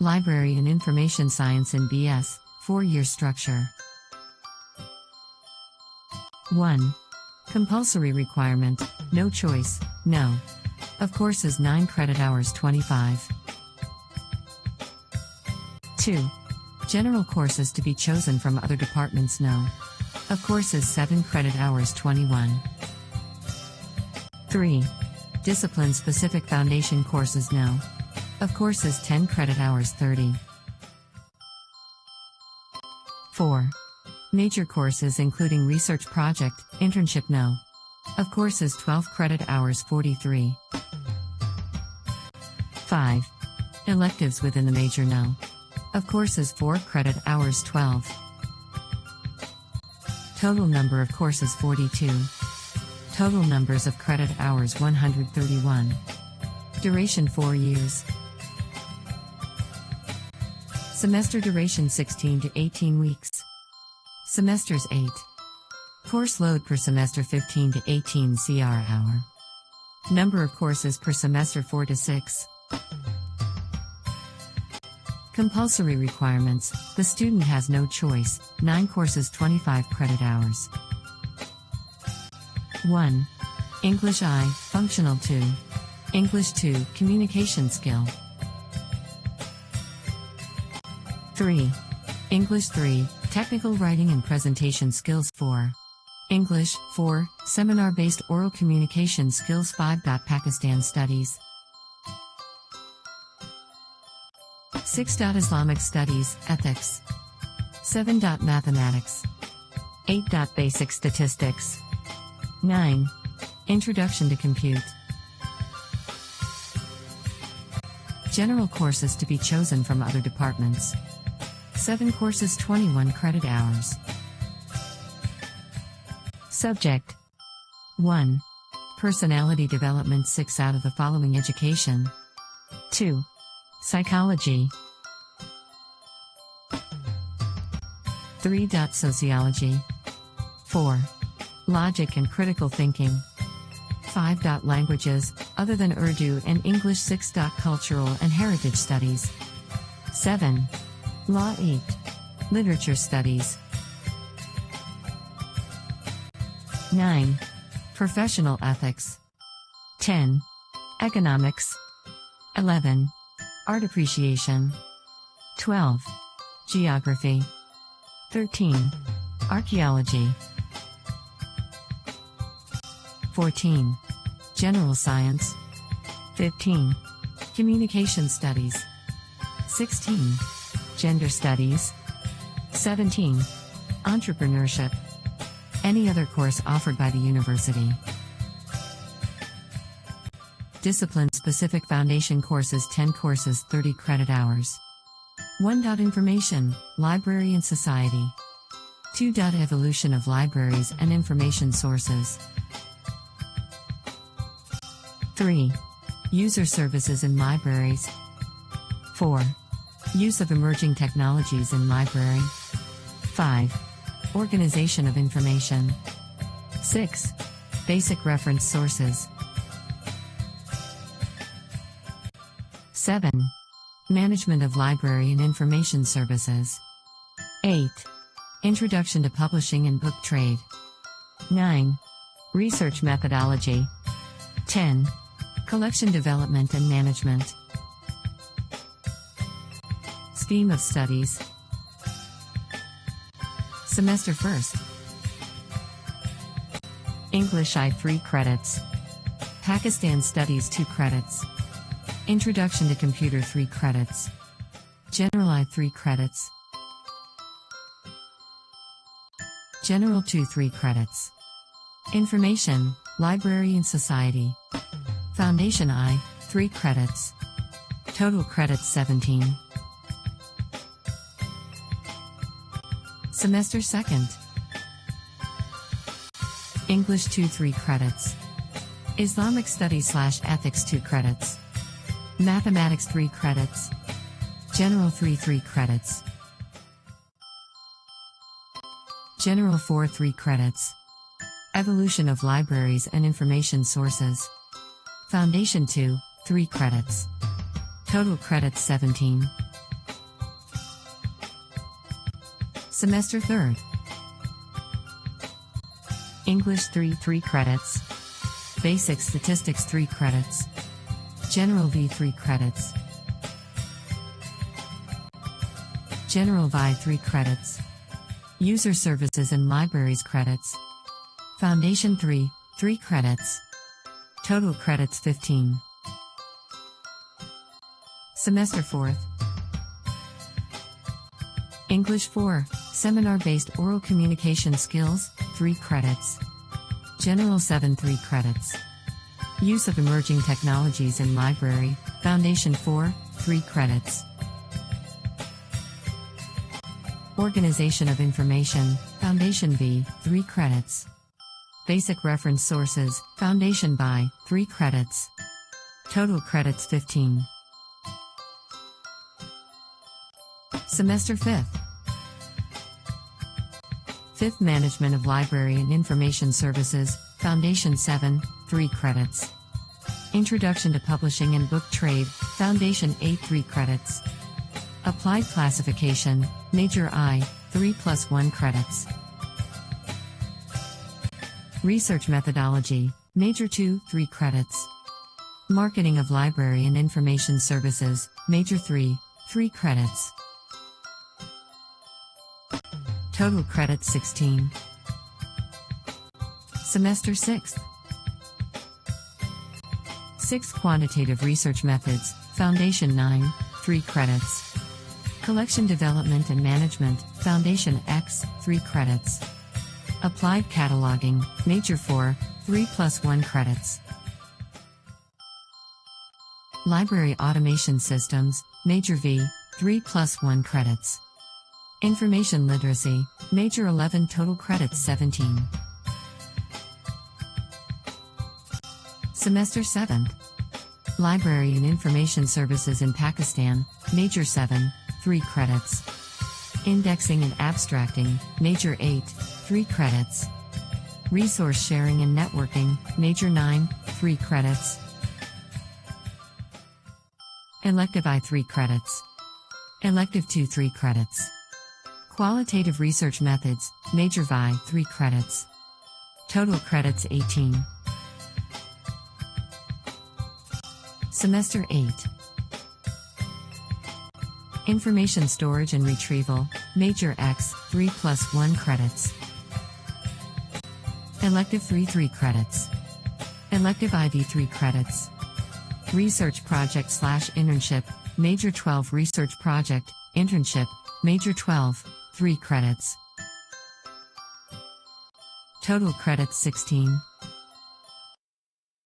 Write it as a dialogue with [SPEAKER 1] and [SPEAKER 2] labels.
[SPEAKER 1] Library and Information Science in BS, 4-year structure. 1. Compulsory requirement, no choice, no. Of courses 9 credit hours 25. 2. General courses to be chosen from other departments no. Of courses 7 credit hours 21. 3. Discipline-specific foundation courses no. Of courses 10 credit hours 30. 4. Major courses including research project, internship no. Of courses 12 credit hours 43. 5. Electives within the major no. Of courses 4 credit hours 12. Total number of courses 42. Total numbers of credit hours 131. Duration 4 years. Semester duration 16 to 18 weeks. Semesters 8. Course load per semester 15 to 18 CR hour. Number of courses per semester 4 to 6. Compulsory requirements, the student has no choice, 9 courses 25 credit hours. 1. English I, Functional 2. English 2, Communication Skill. 3. English 3, Technical Writing and Presentation Skills 4. English 4, Seminar-Based Oral Communication Skills 5. Pakistan Studies. 6. Islamic Studies, Ethics. 7. Mathematics. 8. Basic Statistics. 9. Introduction to Compute. General courses to be chosen from other departments. 7 courses 21 credit hours. Subject. 1. Personality development 6 out of the following education. 2. Psychology. 3. Sociology. 4. Logic and critical thinking. 5. Languages, other than Urdu and English. 6. Cultural and heritage studies. 7. Law. 8. Literature studies. 9. Professional ethics. 10. Economics. 11. Art appreciation. 12. Geography. 13. Archaeology. 14. General science. 15. Communication studies. 16. Gender studies. 17. Entrepreneurship. Any other course offered by the university. Discipline-specific foundation courses 10 courses 30 credit hours. 1. Information, library and society. 2. Evolution of libraries and information sources. 3. User services in libraries. 4. Use of emerging technologies in library. 5. Organization of information. 6. Basic reference sources. 7. Management of library and information services. 8. Introduction to publishing and book trade. 9. Research methodology. 10. Collection development and management. Scheme of studies. Semester 1st. English I 3 credits. Pakistan Studies 2 credits. Introduction to Computer 3 credits. General I 3 credits. General 2 3 credits. Information, Library and Society. Foundation I 3 credits. Total credits 17. Semester 2nd. English 2 3 credits. Islamic Studies / Ethics 2 credits. Mathematics 3 credits. General 3 credits. General 4 3 credits. Evolution of libraries and information sources. Foundation 2 3 credits. Total credits 17. Semester 3rd. English 3 credits. Basic Statistics 3 credits. General V 3 credits. General Vi 3 credits. User Services and Libraries credits. Foundation 3 credits. Total credits 15. Semester 4th. English 4, Seminar-based Oral Communication Skills, 3 credits. General 7 3 credits. Use of Emerging Technologies in Library, Foundation 4, 3 credits. Organization of Information, Foundation B, 3 credits. Basic Reference Sources, Foundation BI, 3 credits. Total credits 15. Semester 5th. 5th Management of Library and Information Services, Foundation 7, 3 credits. Introduction to Publishing and Book Trade, Foundation 8 3 credits. Applied Classification, Major I, 3 + 1 credits. Research Methodology, Major 2, 3 credits. Marketing of Library and Information Services, Major 3, 3 credits. Total credits 16. Semester 6th. 6th Quantitative Research Methods, Foundation 9, 3 credits. Collection Development and Management, Foundation X, 3 credits. Applied Cataloging, Major 4, 3 + 1 credits. Library Automation Systems, Major V, 3 + 1 credits. Information Literacy, Major 11 total credits 17. Semester 7th. Library and Information Services in Pakistan, Major 7, 3 credits. Indexing and Abstracting, Major 8, 3 credits. Resource Sharing and Networking, Major 9, 3 credits. Elective I 3 credits. Elective 2 3 credits. Qualitative Research Methods, Major Vi 3 credits. Total credits 18. Semester 8. Information Storage and Retrieval, Major X, 3 + 1 credits. Elective 3 credits. Elective IV 3 credits. Research Project/Internship, Major 12 Research Project, Internship, Major 12, 3 credits. Total credits 16.